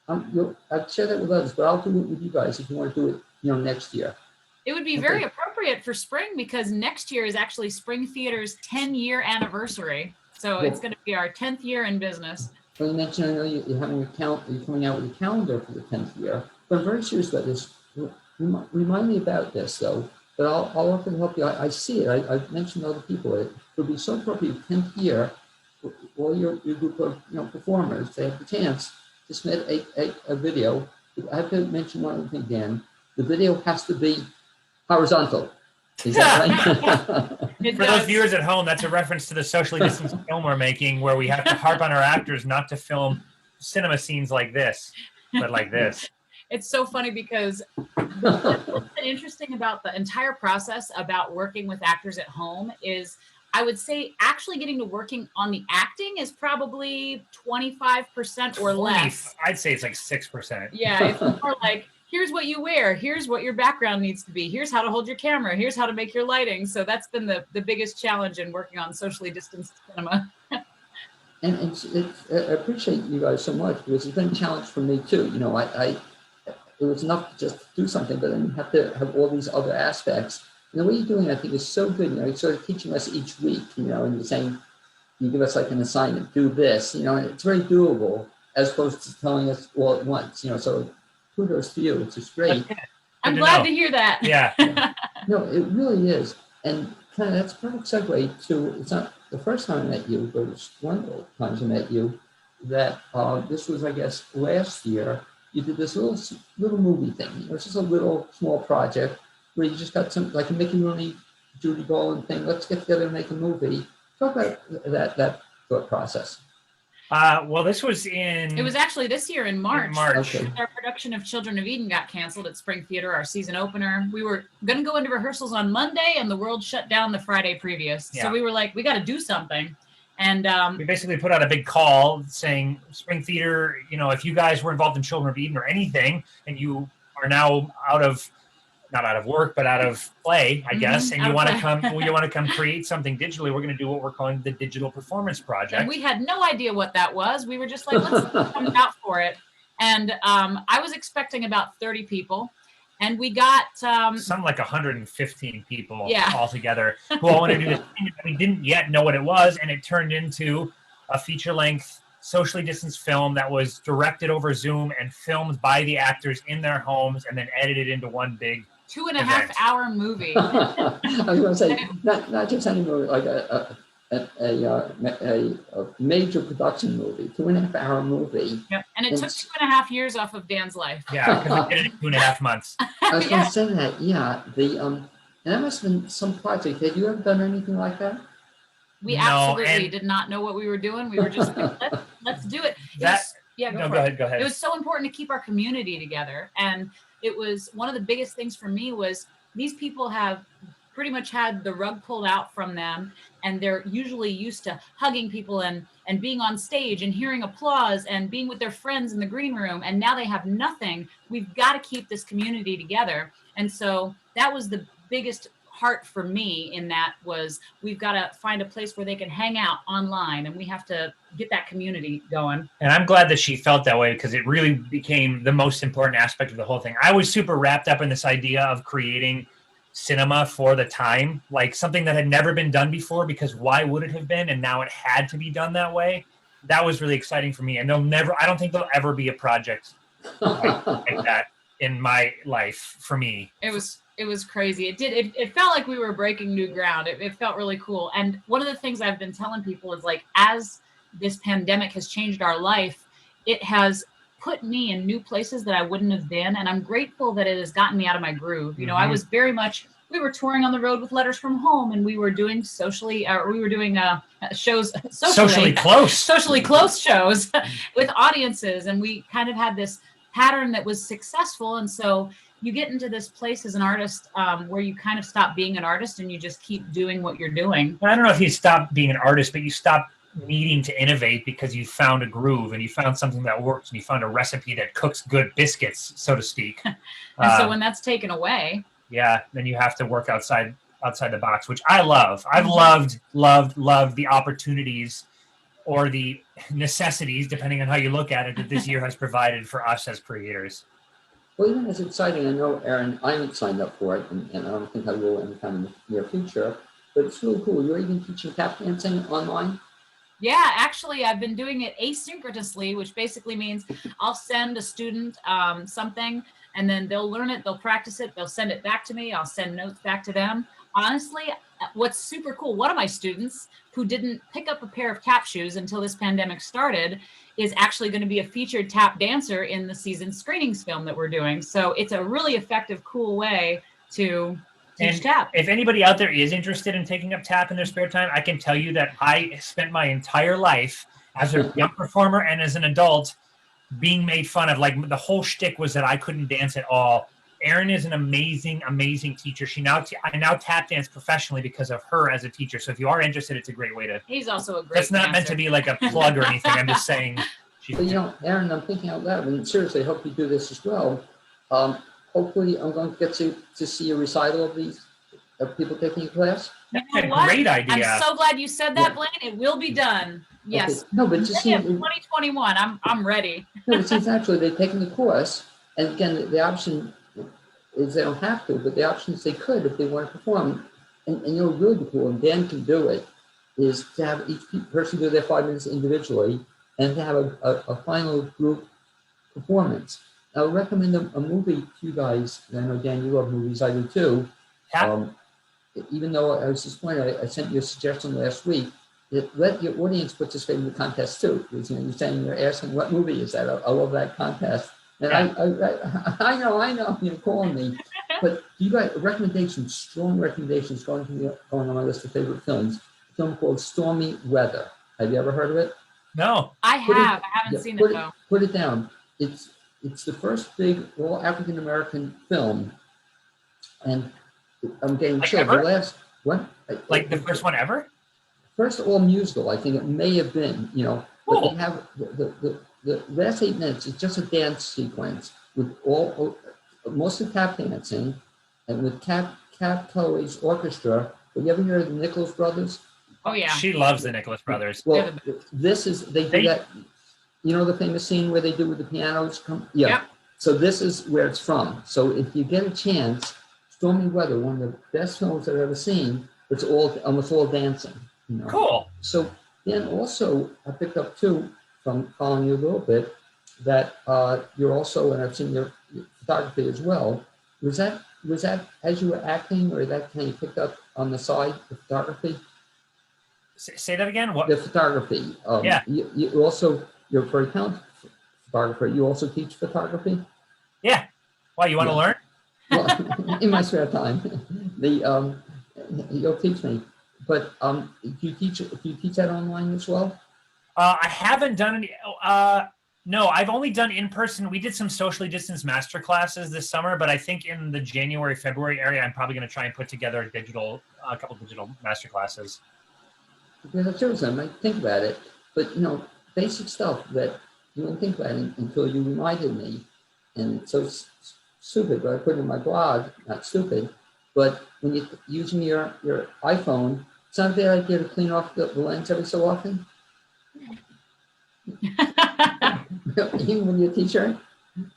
I'd share that with others, but I'll do it with you guys if you want to do it, you know, next year. It would be very appropriate for spring, because next year is actually Spring Theater's 10-year anniversary. So it's going to be our 10th year in business. Well, you mentioned, I know you're having you're coming out with a calendar for the 10th year, but I'm very serious about this. Remind me about this, though, but I'll often help you. I see it. I've mentioned to other people. It would be so appropriate, 10th year, all your group of, you know, performers, they have the chance to submit a video. I have to mention one other thing, Dan. The video has to be horizontal. Is that right? For those viewers at home, that's a reference to the socially distanced film we're making, where we have to harp on our actors not to film cinema scenes like this, but like this. It's so funny because what's been interesting about the entire process about working with actors at home is, I would say actually getting to working on the acting is probably 25% or less. I'd say it's like 6%. Yeah, it's more like, here's what you wear, here's what your background needs to be, here's how to hold your camera, here's how to make your lighting. So that's been the biggest challenge in working on socially distanced cinema. And I appreciate you guys so much, because it's been a challenge for me too. You know, it was enough to just do something, but then you have to have all these other aspects. And the way you're doing it, I think, is so good. You know, you're sort of teaching us each week, you know, and you're saying, you give us like an assignment, do this, you know, and it's very doable as opposed to telling us all at once, you know, so kudos to you. It's just great. I'm glad to hear that. Yeah. No, it really is. And kind of that's a perfect segue to, it's not the first time I met you, but it's one of the times I met you, that this was, I guess, last year. You did this little movie thing. You know, it's just a little small project where you just got some, like a Mickey Rooney, Judy Garland thing. Let's get together and make a movie. Talk about that thought process. Well, this was It was actually this year in March. Okay. Our production of Children of Eden got canceled at Spring Theater, our season opener. We were going to go into rehearsals on Monday, and the world shut down the Friday previous. Yeah. So we were like, we got to do something. And we basically put out a big call saying, Spring Theater, you know, if you guys were involved in Children of Eden or anything, and you are now not out of work, but out of play, I guess, and you want to come create something digitally, we're going to do what we're calling the Digital Performance Project. And we had no idea what that was. We were just like, let's come out for it. And I was expecting about 30 people. And we got something like 115 people altogether who all wanted to do this thing. We didn't yet know what it was, and it turned into a feature-length socially distanced film that was directed over Zoom and filmed by the actors in their homes and then edited into one big 2.5 hour movie. I was going to say, not just any movie, like a major production movie, 2.5 hour movie. Yep. And it took 2.5 years off of Dan's life. Yeah, because I did it in 2.5 months. I was going to say that, yeah. And that must have been some project. Had you ever done anything like that? We absolutely did not know what we were doing. We were just like, let's do it. Go ahead. It was so important to keep our community together. And it was one of the biggest things for me was these people have pretty much had the rug pulled out from them. And they're usually used to hugging people and being on stage and hearing applause and being with their friends in the green room. And now they have nothing. We've got to keep this community together. And so that was the biggest heart for me in that was we've got to find a place where they can hang out online, and we have to get that community going. And I'm glad that she felt that way because it really became the most important aspect of the whole thing. I was super wrapped up in this idea of creating cinema for the time, like something that had never been done before, because why would it have been? And now it had to be done that way. That was really exciting for me. And I don't think there'll ever be a project like that in my life for me. It was crazy. It felt like we were breaking new ground. It felt really cool. And one of the things I've been telling people is like, as this pandemic has changed our life, it has put me in new places that I wouldn't have been. And I'm grateful that it has gotten me out of my groove. You know, I was very much, we were touring on the road with Letters from Home, and we were doing shows, socially close shows with audiences. And we kind of had this pattern that was successful. And so you get into this place as an artist where you kind of stop being an artist and you just keep doing what you're doing. I don't know if you stop being an artist, but you stop needing to innovate because you found a groove and you found something that works and you found a recipe that cooks good biscuits, so to speak. And so when that's taken away, then you have to work outside the box, which I love. I've loved the opportunities or the necessities, depending on how you look at it, that this year has provided for us as creators. Well, even it's exciting. I know, Erinn, I haven't signed up for it, and I don't think I will anytime in the near future, but it's really cool. You're even teaching tap dancing online? Yeah, actually, I've been doing it asynchronously, which basically means I'll send a student something, and then they'll learn it, they'll practice it, they'll send it back to me, I'll send notes back to them. Honestly, what's super cool, one of my students who didn't pick up a pair of tap shoes until this pandemic started is actually going to be a featured tap dancer in the season screenings film that we're doing. So it's a really effective, cool way to teach tap. If anybody out there is interested in taking up tap in their spare time, I can tell you that I spent my entire life as a young performer and as an adult being made fun of. Like, the whole shtick was that I couldn't dance at all. Erinn is an amazing, amazing teacher. I now tap dance professionally because of her as a teacher. So if you are interested, it's a great way to. He's also a great. That's not meant to be like a plug or anything. I'm just saying. But Erinn, I'm thinking out loud, and seriously, I hope you do this as well. Hopefully, I'm going to get to see a recital of these people taking a class. That's a great idea. I'm so glad you said that, Blaine. It will be done. Yes. Okay. No, but just 2021. I'm ready. No, but since actually they're taking the course, and again, the option is they don't have to, but the option is they could if they want to perform. And really cool, and Dan can do it, is to have each person do their 5 minutes individually and to have a final group performance. I would recommend a movie to you guys. I know, Dan, you love movies. I do too. Yeah. Even though I was disappointed, I sent you a suggestion last week. Let your audience participate in the contest too. Because, you're saying, you're asking, what movie is that? I love that contest. And I know, you're calling me. But you got recommendations, strong recommendations going on my list of favorite films. A film called Stormy Weather. Have you ever heard of it? No. I haven't seen it though. Put it down. It's the first big all African American film, and I'm getting chilled. The last what? Like the first one ever? First all musical. I think it may have been. Cool. But they have the last 8 minutes is just a dance sequence with mostly tap dancing, and with Cap Chloe's orchestra. Have you ever heard of the Nicholas Brothers? Oh yeah. She loves the Nicholas Brothers. Well, they do that. You know the famous scene where they do with the pianos? Yeah. Yep. So this is where it's from. So if you get a chance, Stormy Weather, one of the best films I've ever seen, it's almost all dancing. Cool. So then also I picked up too, from following you a little bit that you're also, and I've seen your photography as well. Was that as you were acting, or that kind of picked up on the side, the photography? Say that again. What? The photography. Yeah. You also, you're a very talented photographer. You also teach photography? Yeah. Why, you want to learn? Well, in my spare time, you'll teach me. But do you teach that online as well? I haven't done any. No, I've only done in person. We did some socially distanced master classes this summer, but I think in the January, February area, I'm probably going to try and put together a couple digital master classes. Because I chose them, I think about it, but basic stuff that you don't think about it until you reminded me. And so it's stupid, but I put it in my blog, not stupid, but when you're using your iPhone, it's not a bad idea to clean off the lens every so often. Even when you're a teacher.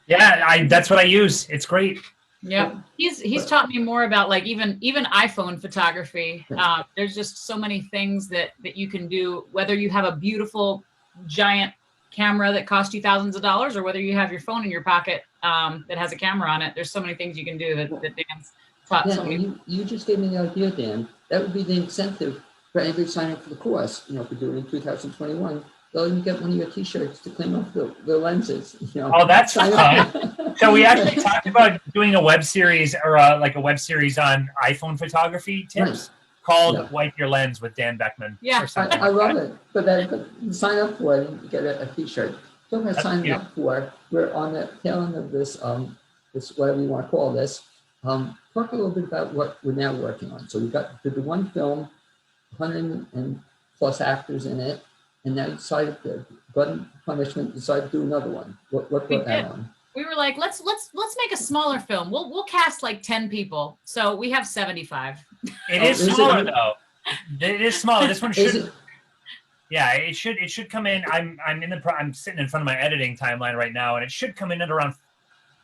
Yeah, that's what I use. It's great. Yeah, he's taught me more about like even iPhone photography. There's just so many things that you can do, whether you have a beautiful giant camera that costs you thousands of dollars, or whether you have your phone in your pocket that has a camera on it. There's so many things you can do that Dan's taught. Yeah, so many. you just gave me the idea, Dan. That would be the incentive for anybody signing up for the course. For doing it in 2021. They'll even get one of your T-shirts to clean off the lenses. Oh, that's fun. So we actually talked about doing a web series, or like a web series on iPhone photography tips called "Wipe Your Lens" with Dan Beckmann. Yeah, I love it. But sign up for it and get a T-shirt. Talking about signing up for it, we're on the tail end of this whatever you want to call this. Talk a little bit about what we're now working on. So we did the one film, 100 and plus actors in it. And now you decided to, Glutton Punishment, decided to do another one. What brought that on? We were like, let's make a smaller film. We'll cast like 10 people. So we have 75. It is smaller though. It is smaller. This one should. Yeah, it should come in. I'm sitting in front of my editing timeline right now, and it should come in at around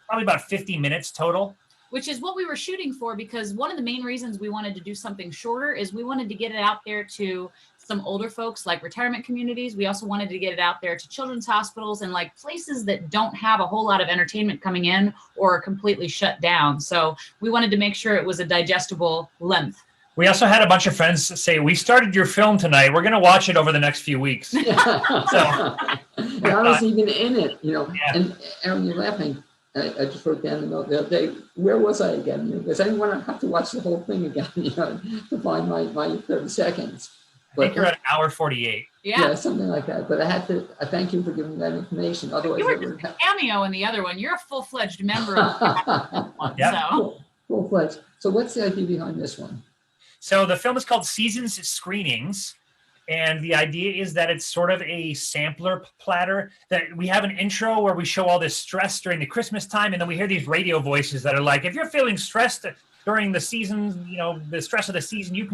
probably about 50 minutes total. Which is what we were shooting for, because one of the main reasons we wanted to do something shorter is we wanted to get it out there to some older folks, like retirement communities. We also wanted to get it out there to children's hospitals and like places that don't have a whole lot of entertainment coming in or are completely shut down. So we wanted to make sure it was a digestible length. We also had a bunch of friends say, "We started your film tonight. We're going to watch it over the next few weeks." So I was even in it, Yeah. And Erinn, you're laughing. I just wrote down the note the other day. Where was I again? Because I didn't want to have to watch the whole thing again, to find my 30 seconds. But I think you're at an hour 48. Yeah, something like that. But I thank you for giving that information. Otherwise, you were just a cameo in the other one. You're a full-fledged member of the one. Yep. So. Full-fledged. So what's the idea behind this one? So the film is called Seasons Screenings. And the idea is that it's sort of a sampler platter, that we have an intro where we show all this stress during the Christmas time. And then we hear these radio voices that are like, if you're feeling stressed during the season, the stress of the season, you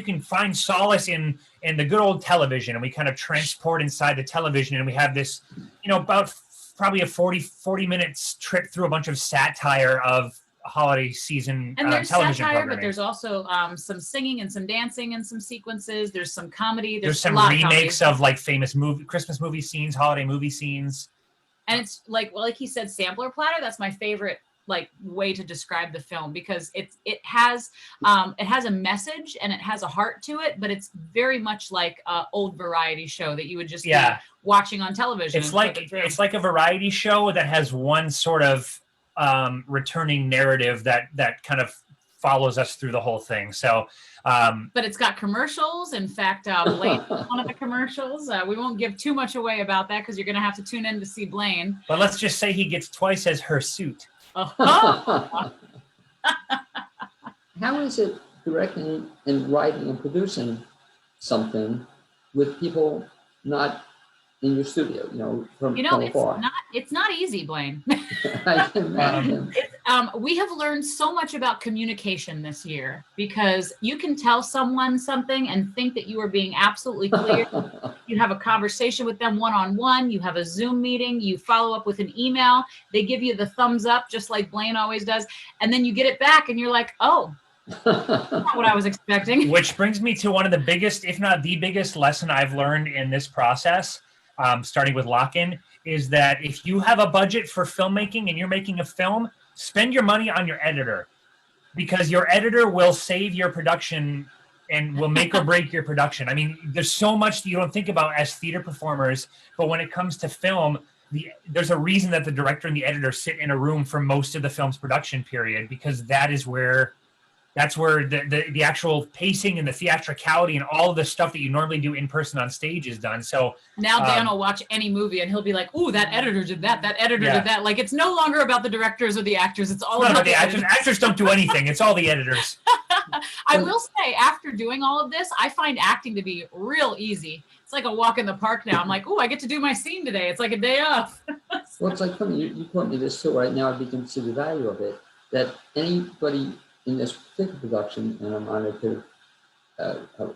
can find solace in the good old television. And we kind of transport inside the television. And we have this, about probably a 40 minutes trip through a bunch of satire of holiday season and there's television satire, programming. but there's also some singing and some dancing and some sequences. There's some comedy. There's some remakes of like famous Christmas movie scenes, holiday movie scenes. And it's like he said, sampler platter. That's my favorite way to describe the film, because it has a message and it has a heart to it, but it's very much like an old variety show that you would just be watching on television. It's like a variety show that has one sort of returning narrative that kind of follows us through the whole thing. So but it's got commercials. In fact, Blaine is one of the commercials. We won't give too much away about that because you're going to have to tune in to see Blaine. But let's just say he gets twice as her suit. How is it directing and writing and producing something with people not in your studio, from afar? It's not easy, Blaine. I can imagine. We have learned so much about communication this year, because you can tell someone something and think that you are being absolutely clear. You have a conversation with them one-on-one. You have a Zoom meeting. You follow up with an email. They give you the thumbs up, just like Blaine always does. And then you get it back and you're like, oh, that's not what I was expecting. Which brings me to one of the biggest, if not the biggest lesson I've learned in this process. starting with Lock-In, is that if you have a budget for filmmaking and you're making a film, spend your money on your editor, because your editor will save your production and will make or break your production. I mean, there's so much that you don't think about as theater performers, but when it comes to film, there's a reason that the director and the editor sit in a room for most of the film's production period, because that's where the actual pacing and the theatricality and all of the stuff that you normally do in person on stage is done. So now Dan will watch any movie and he'll be like, "Ooh, that editor did that. That editor did that." Like, it's no longer about the directors or the actors. It's all about the actors. Actors don't do anything. It's all the editors. I will say, after doing all of this, I find acting to be real easy. It's like a walk in the park now. I'm like, "Ooh, I get to do my scene today. It's like a day off." Well, it's like funny. You taught me this too. Right now, I begin to see the value of it. That anybody in this particular production, and I'm honored to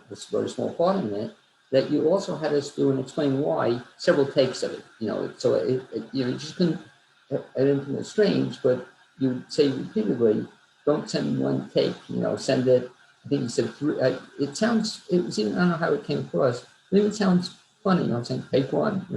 this very small part in it, that you also had us do and explain why several takes of it. So it you just couldn't. I didn't think it was strange, but you say repeatedly, "Don't send one take. Send it." I think you said three. It sounds. It was even. I don't know how it came across. It even sounds funny. I'm saying take one.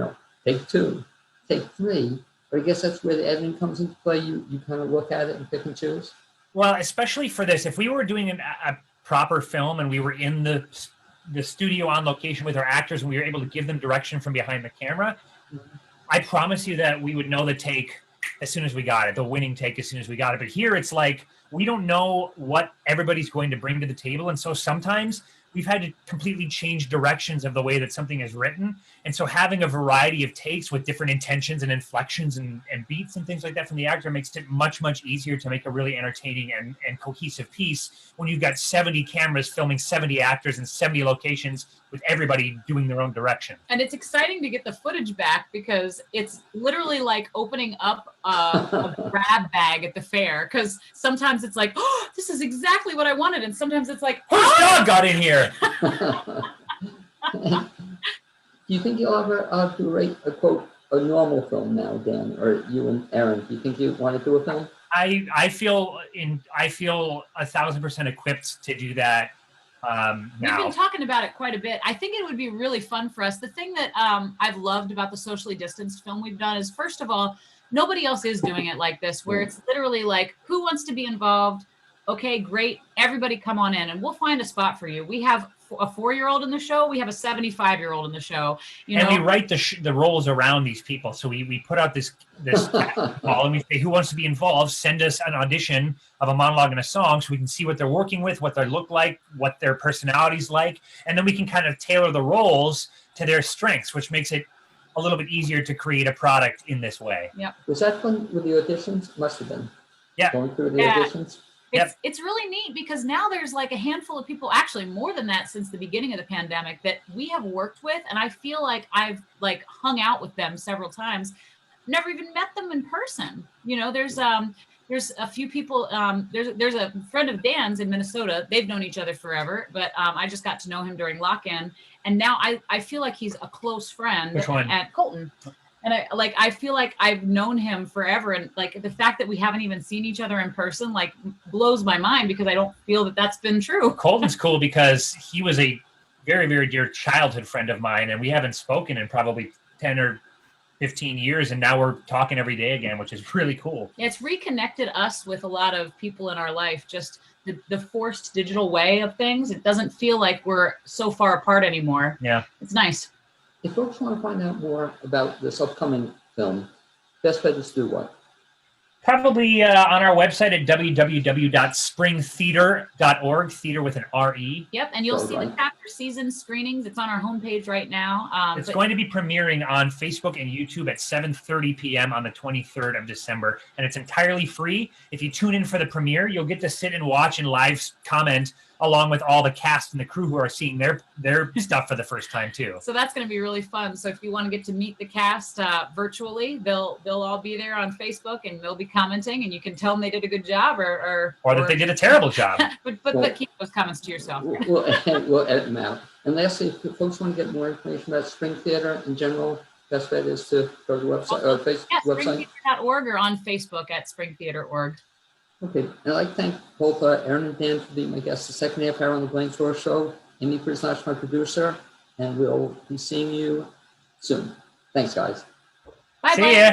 Take two, take three. But I guess that's where the editing comes into play. You kind of look at it and pick and choose. Well, especially for this, if we were doing a proper film and we were in the studio on location with our actors and we were able to give them direction from behind the camera, I promise you that we would know the take as soon as we got it, the winning take as soon as we got it. But here it's like, we don't know what everybody's going to bring to the table. And so sometimes we've had to completely change directions of the way that something is written. And so having a variety of takes with different intentions and inflections and beats and things like that from the actor makes it much, much easier to make a really entertaining and cohesive piece when you've got 70 cameras filming 70 actors in 70 locations with everybody doing their own direction. And it's exciting to get the footage back, because it's literally like opening up a grab bag at the fair, because sometimes it's like, "Oh, this is exactly what I wanted," and sometimes it's like, "Whose dog got in here?" Do you think you'll ever write a normal film now, Dan, or you and Erinn? Do you think you want to do a film? I feel 1,000% equipped to do that. Now. We've been talking about it quite a bit. I think it would be really fun for us. The thing that I've loved about the socially distanced film we've done is, first of all, nobody else is doing it like this, where it's literally like, who wants to be involved? Okay, great. Everybody come on in and we'll find a spot for you. We have a 4-year-old in the show. We have a 75-year-old in the show. And we write the roles around these people. So we put out this call and we say, who wants to be involved? Send us an audition of a monologue and a song so we can see what they're working with, what they look like, what their personality's like. And then we can kind of tailor the roles to their strengths, which makes it a little bit easier to create a product in this way. Yep. Was that fun with the auditions? Must have been. Yeah. Going through the auditions? It's really neat, because now there's like a handful of people, actually more than that since the beginning of the pandemic, that we have worked with, and I feel like I've like hung out with them several times, never even met them in person. There's a few people, there's a friend of Dan's in Minnesota. They've known each other forever, but I just got to know him during Lock-In, and now I feel like he's a close friend. Which one? At Colton. And I feel like I've known him forever. And like the fact that we haven't even seen each other in person, like, blows my mind, because I don't feel that that's been true. Colton's cool because he was a very, very dear childhood friend of mine, and we haven't spoken in probably 10 or 15 years. And now we're talking every day again, which is really cool. It's reconnected us with a lot of people in our life. Just the forced digital way of things. It doesn't feel like we're so far apart anymore. Yeah. It's nice. If folks want to find out more about this upcoming film, best bet is to do what? Probably on our website at www.springtheater.org, theater with an R-E. Yep, and you'll see the chapter season screenings. It's on our homepage right now. It's going to be premiering on Facebook and YouTube at 7:30 p.m. on the 23rd of December, and it's entirely free. If you tune in for the premiere, you'll get to sit and watch and live comment along with all the cast and the crew who are seeing their stuff for the first time too. So that's going to be really fun. So if you want to get to meet the cast virtually, they'll all be there on Facebook, and they'll be commenting, and you can tell them they did a good job or that they did a terrible job. but keep those comments to yourself. We'll edit them out. And lastly, if folks want to get more information about Spring Theater in general, best bet is to go to the website. Website. springtheater.org, or on Facebook at springtheater.org. Okay, and I'd like to thank both Erinn and Dan for being my guests the second half hour on the BLAINESWORLD show. Amy Prisnach, my producer, and we'll be seeing you soon. Thanks, guys. Bye, See Blaine. ya.